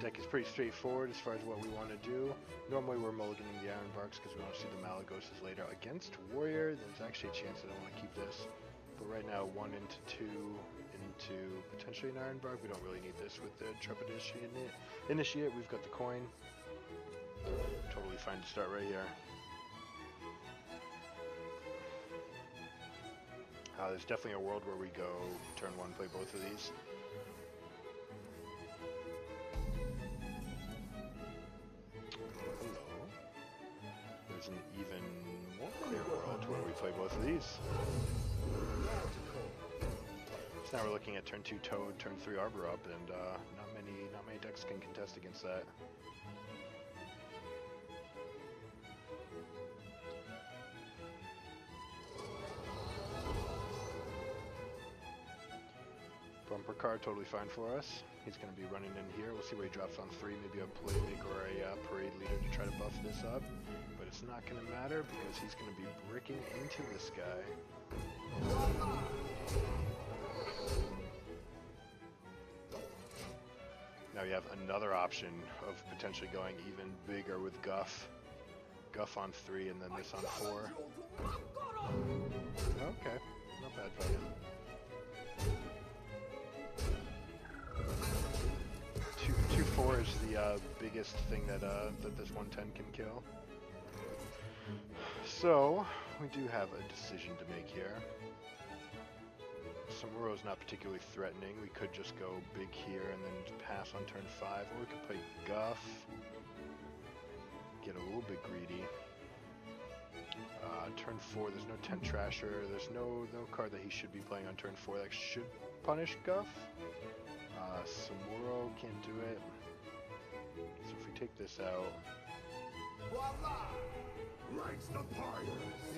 deck is pretty straightforward as far as what we want to do. Normally we're mulliganing the Ironbarks because we want to see the Malygoses later. Against Warrior, there's actually a chance that I want to keep this. But right now, 1 into 2 into potentially an Ironbark. We don't really need this with the Intrepid Initiate. We've got the coin. Totally fine to start right here. There's definitely a world where we go turn 1, play both of these. Hello. There's an even more clear world where we play both of these. So now we're looking at turn 2 Toad, turn 3 Arbor Up, and not many decks can contest against that. Bumper card, totally fine for us. He's going to be running in here. We'll see what he drops on 3, maybe a Playmaker or a Parade Leader to try to buff this up. But it's not going to matter because he's going to be bricking into this guy. Now you have another option of potentially going even bigger with Guff. Guff on 3 and then this on 4. Okay, not bad for you. 2/4 is the biggest thing that this 110 can kill. So we do have a decision to make here. Samuro's not particularly threatening. We could just go big here and then pass on turn 5, or we could play Guff, get a little bit greedy. Turn 4, there's no Tent Trasher. There's no card that he should be playing on turn 4 that should punish Guff. Samuro can't do it. So if we take this out,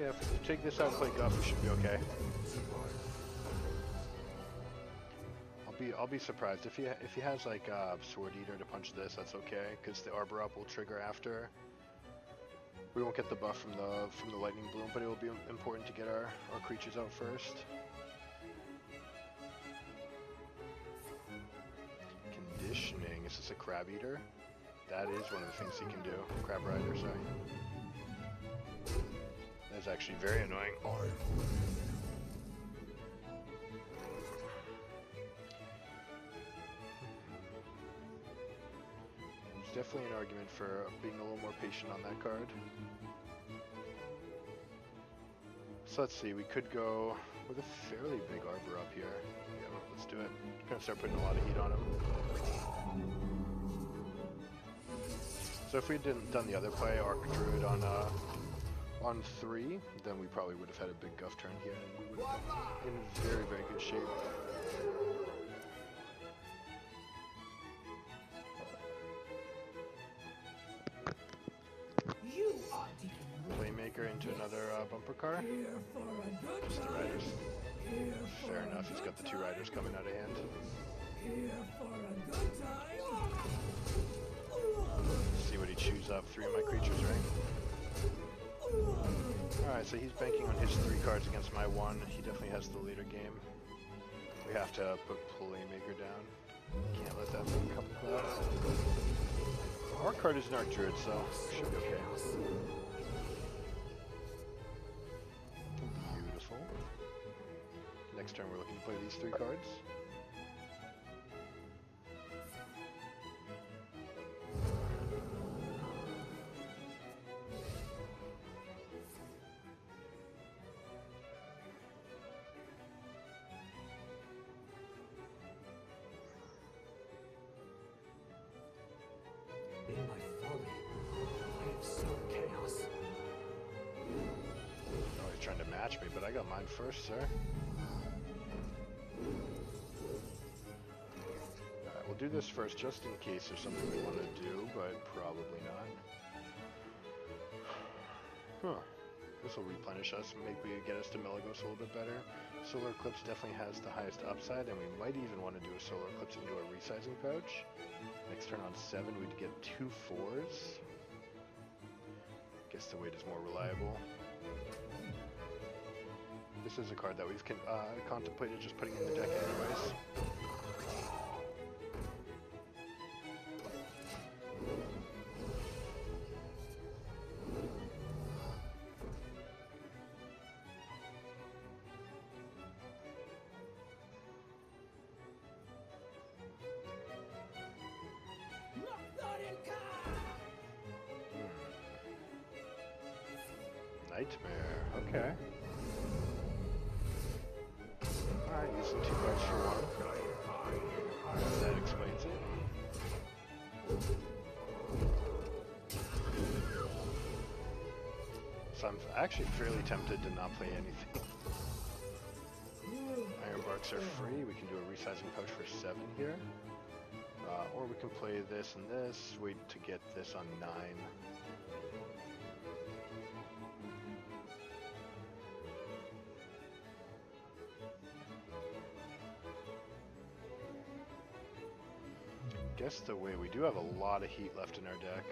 yeah, if we take this out and play Guff, we should be okay. I'll be surprised if he has like Sword Eater to punch this. That's okay because the Arbor Up will trigger after. We won't get the buff from the Lightning Bloom, but it will be important to get our creatures out first. Conditioning. Is this a Crab Eater? That is one of the things he can do. Crab Rider, sorry. That's actually very annoying. There's definitely an argument for being a little more patient on that card. So let's see, we could go with a fairly big Arbor Up here. Yeah, let's do it. Gonna start putting a lot of heat on him. So if we hadn't done the other play, Archdruid on 3, then we probably would have had a big Guff turn here, and we would have been in very, very good shape. Playmaker into another bumper car. Just the Riders. Fair enough, he's got the 2 Riders coming out of hand. See what he chews up. 3 of my creatures, right? Alright, so he's banking on his 3 cards against my 1. He definitely has the later game. We have to put Playmaker down. Can't let that thing come close. Our card is an Archdruid, so should be okay. Beautiful. Next turn we're looking to play these 3 cards. In my folly, I have sown chaos. Oh, he's trying to match me, but I got mine first, sir. Alright, we'll do this first just in case there's something we want to do, but probably not. Huh. This will replenish us, maybe get us to Malygos a little bit better. Solar Eclipse definitely has the highest upside, and we might even want to do a Solar Eclipse into a Resizing Pouch. Next turn on 7, we'd get 2 4s. Guess the weight is more reliable. This is a card that we've contemplated just putting in the deck anyways. Nightmare. Okay. Alright, using 2 cards for 1. That explains it. So I'm actually fairly tempted to not play anything. Ironbarks are free. We can do a Resizing Pouch for 7 here. Or we can play this and this, wait to get this on 9. Guess the way we do have a lot of heat left in our deck.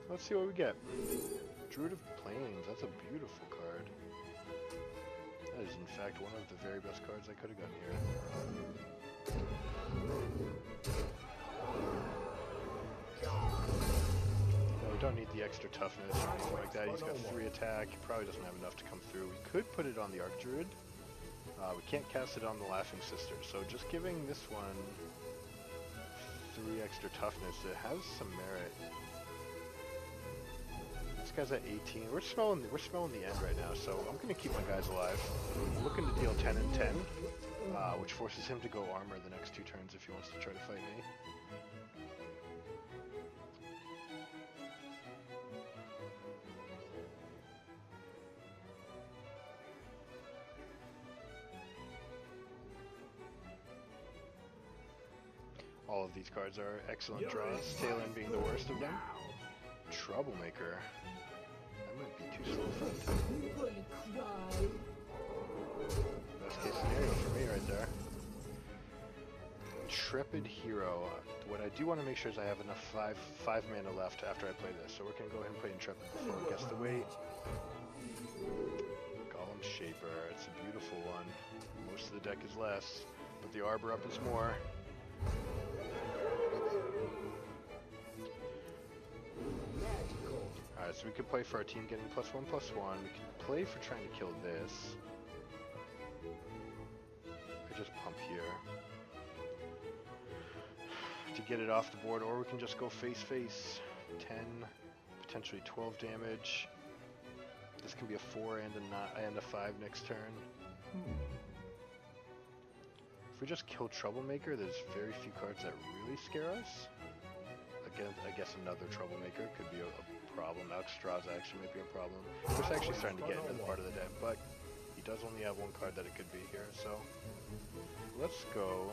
Let's see what we get. Druid of Plains, that's a beautiful card. That is in fact one of the very best cards I could have gotten here. No, we don't need the extra toughness or anything like that. He's got 3 attack, he probably doesn't have enough to come through. We could put it on the Archdruid. We can't cast it on the Laughing Sister, so just giving this one 3 extra toughness, it has some merit. This guy's at 18. We're smelling the end right now, so I'm going to keep my guys alive. I'm looking to deal 10 and 10, which forces him to go armor the next 2 turns if he wants to try to fight me. All of these cards are excellent draws, Taelan being the worst of them. Troublemaker. That might be too slow for him. Best case scenario for me right there. Intrepid Hero. What I do want to make sure is I have enough 5 mana left after I play this, so we're going to go ahead and play Intrepid before it gets the weight. Golem Shaper. It's a beautiful one. Most of the deck is less, but the Arbor Up is more. Alright, so we could play for our team getting +1/+1. We could play for trying to kill this. I just pump here to get it off the board, or we can just go face. 10, potentially 12 damage. This can be a 4 and a 5 next turn. If we just kill Troublemaker, there's very few cards that really scare us. Again, I guess another Troublemaker could be a problem. Alexstrasza actually might be a problem. We're actually starting to get into the part of the deck, but he does only have 1 card that it could be here, so let's go.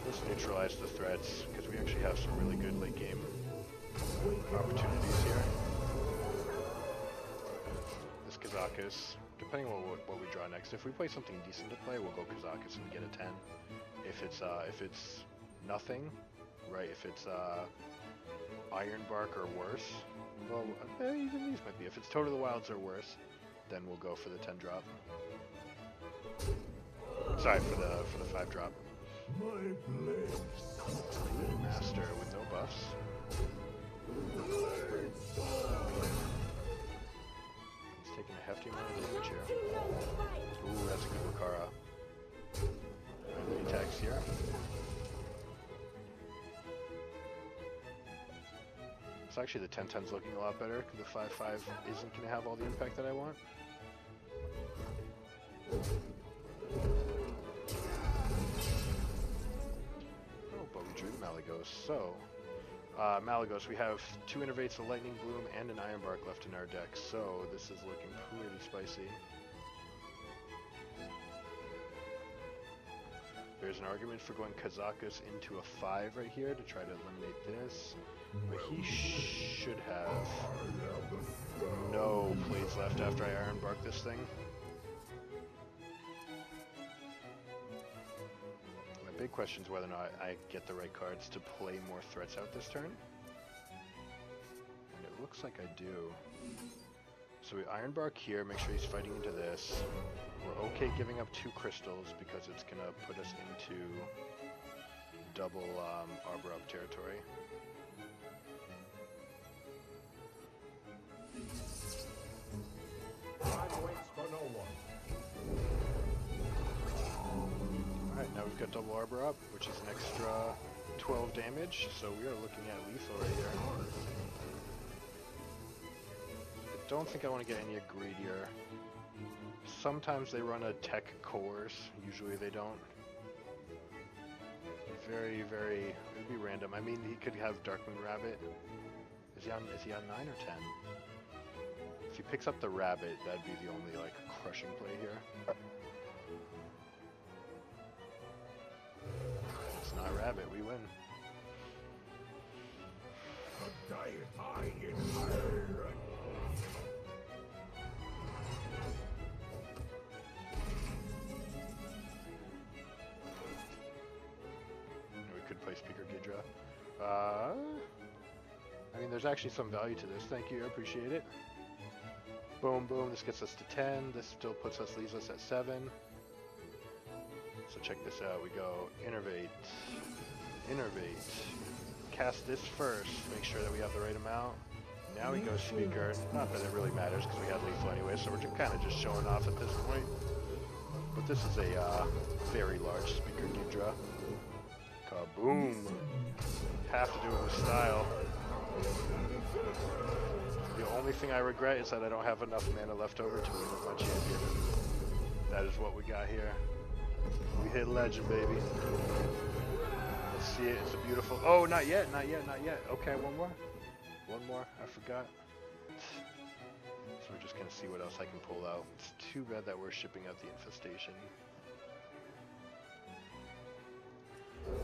Let's neutralize the threats, because we actually have some really good late game opportunities here. This Kazakus, depending on what we draw next, if we play something decent to play, we'll go Kazakus and get a 10. If it's nothing, right, if it's Ironbark or worse, well, even these might be. If it's Toad of the Wilds or worse, then we'll go for the 10 drop. Sorry, for the 5 drop. Master with no buffs. He's taking a hefty amount of damage here. Ooh, that's a good Wakara. And then he attacks here. So actually the 10-10's looking a lot better. The 5-5 isn't going to have all the impact that I want. Oh, but we drew the Malygos. So, Malygos, we have 2 Innervates, a Lightning Bloom, and an Ironbark left in our deck. So this is looking pretty spicy. There's an argument for going Kazakus into a 5 right here to try to eliminate this. But he should have no plays left after I Ironbark this thing. My big question is whether or not I get the right cards to play more threats out this turn. And it looks like I do. So we Ironbark here, make sure he's fighting into this. We're okay giving up 2 crystals because it's going to put us into double Arbor Up territory. Time waits for no one. double Arbor Up, which is an extra 12 damage, so we are looking at lethal right here. I don't think I want to get any greedier. Sometimes they run a tech cores, usually they don't. Very, very, it would be random. I mean, he could have Darkmoon Rabbit. Is he on 9 or 10? If he picks up the Rabbit, that'd be the only, like, crushing play here. It's not Rabbit, we win. We could play Speaker Gidra. I mean, there's actually some value to this. Thank you, I appreciate it. Boom, boom, this gets us to 10. This still leaves us at 7. So check this out. We go Innervate, cast this first, make sure that we have the right amount. Now we go Speaker. Not that it really matters because we had lethal anyway, so we're kind of just showing off at this point. But this is a very large Speaker Gidra. Kaboom! Have to do it with style. The only thing I regret is that I don't have enough mana left over to win with my champion. That is what we got here. We hit legend, baby. Let's see it. It's a beautiful... Oh, not yet. Okay, one more. I forgot. So we're just going to see what else I can pull out. It's too bad that we're shipping out the Infestation.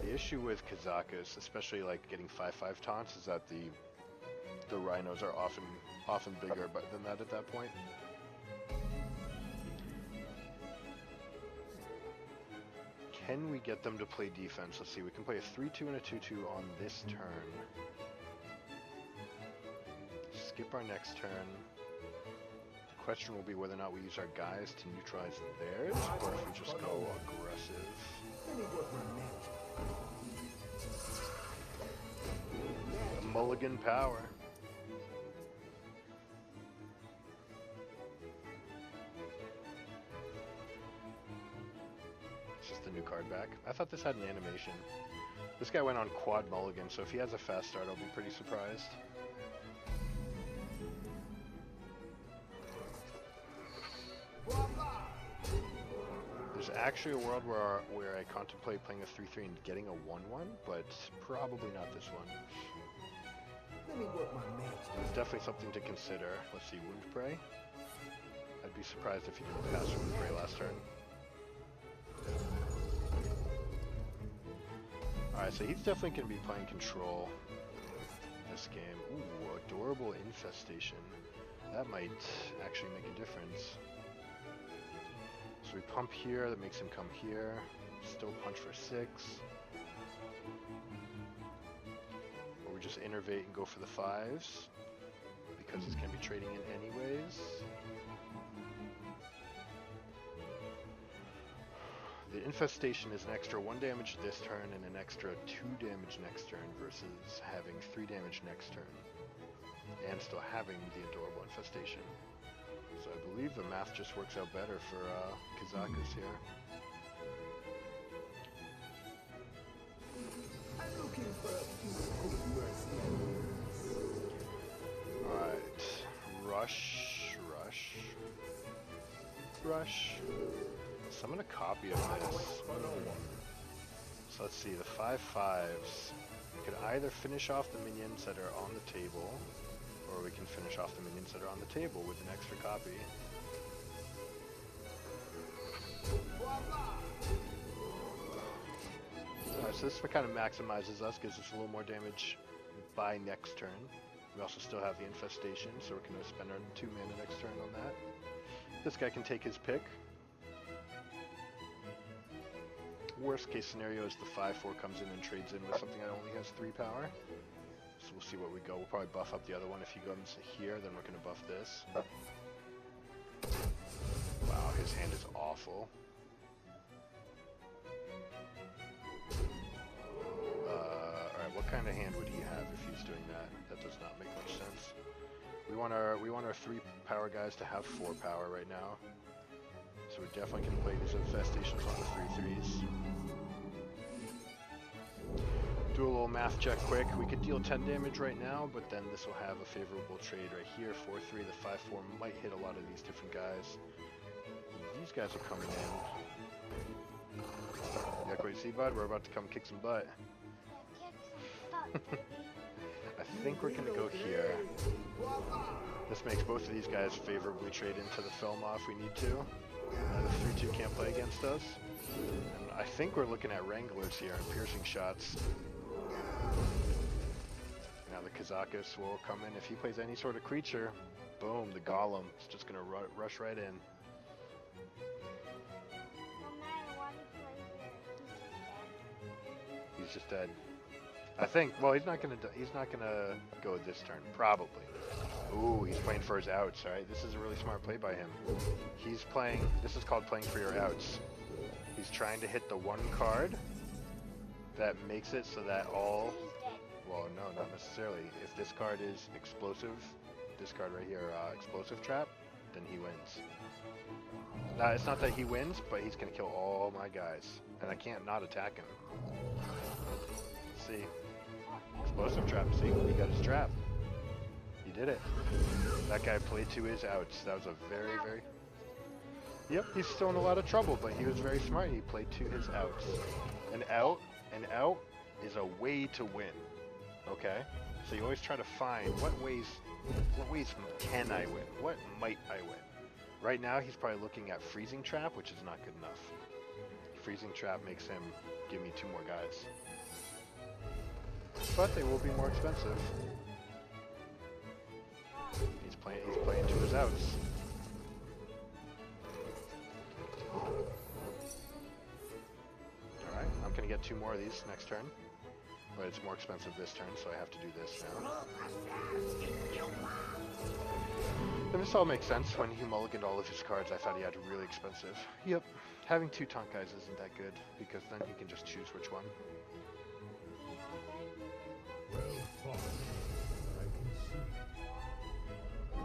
The issue with Kazakus, especially like getting 5/5 taunts, is that the rhinos are often bigger than that at that point. Can we get them to play defense? Let's see, we can play a 3/2 and a 2/2 on this turn. Skip our next turn. The question will be whether or not we use our guys to neutralize theirs, or if we just go aggressive. Mulligan power. It's just the new card back. I thought this had an animation. This guy went on quad mulligan, so if he has a fast start, I'll be pretty surprised. There's actually a world where I contemplate playing a 3/3 and getting a 1/1, but probably not this one. Let me work my magic. It's definitely something to consider. Let's see, Wound Prey. I'd be surprised if he didn't pass Wound Prey last turn. Alright, so he's definitely going to be playing Control this game. Ooh, adorable Infestation. That might actually make a difference. So we pump here, that makes him come here. Still punch for 6. Or we just Innervate and go for the 5s, because he's going to be trading in anyways. The Infestation is an extra 1 damage this turn and an extra 2 damage next turn versus having 3 damage next turn. And still having the adorable Infestation. So I believe the math just works out better for Kazakus here. Alright. Rush. Summon a copy of this. So let's see, the 5/5s. We could either finish off the minions that are on the table, or we can finish off the minions that are on the table with an extra copy. Alright, so this kind of maximizes us, gives us a little more damage by next turn. We also still have the Infestation, so we're going to spend our 2 mana next turn on that. This guy can take his pick. Worst case scenario is the 5/4 comes in and trades in with something that only has 3 power. So we'll see what we go. We'll probably buff up the other one. If he comes here, then we're going to buff this. Wow, his hand is awful. Alright, what kind of hand would he have if he's doing that? That does not make much sense. We want our 3 power guys to have 4 power right now. So we're definitely going to play these Infestations on the 3/3s. Do a little math check quick. We could deal 10 damage right now, but then this will have a favorable trade right here. 4-3, the 5-4 might hit a lot of these different guys. These guys are coming in. Yeah, what you see, bud? We're about to come kick some butt. I think we're going to go here. This makes both of these guys favorably trade into the Felma if we need to. The 3-2 can't play against us. And I think we're looking at Wranglers here and piercing shots. Now the Kazakus will come in. If he plays any sort of creature, boom, the Golem is just going to rush right in. He's just dead. I think. Well, he's not gonna go this turn. Probably. Ooh, he's playing for his outs. All right, this is a really smart play by him. He's playing. This is called playing for your outs. He's trying to hit the one card that makes it so that all. Well, no, not necessarily. If this card is explosive, this card right here, explosive trap, then he wins. Now, it's not that he wins, but he's gonna kill all my guys, and I can't not attack him. See, explosive trap. See, he got his trap. He did it. That guy played to his outs. That was a very. Yep, he's still in a lot of trouble, but he was very smart. He played to his outs. An out is a way to win. Okay, so you always try to find what ways can I win? What might I win? Right now, he's probably looking at freezing trap, which is not good enough. Freezing trap makes him give me 2 more guys. But they will be more expensive. He's playing to his outs. Alright, I'm gonna get 2 more of these next turn. But it's more expensive this turn, so I have to do this now. And this all makes sense. When he mulliganed all of his cards, I thought he had really expensive. Yep, having 2 Tonkais isn't that good, because then he can just choose which one.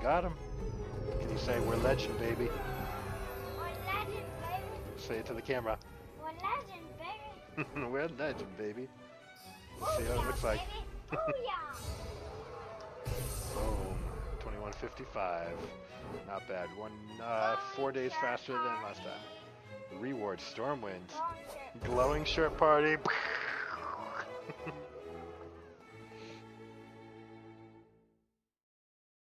Got him. Can you say, we're legend, baby? We're legend, baby. Say it to the camera. We're legend, baby. We're legend, baby. Let's see how it looks like. Boom. 2155. Not bad. 4 days faster than last time. Reward, Stormwind. Glowing shirt party.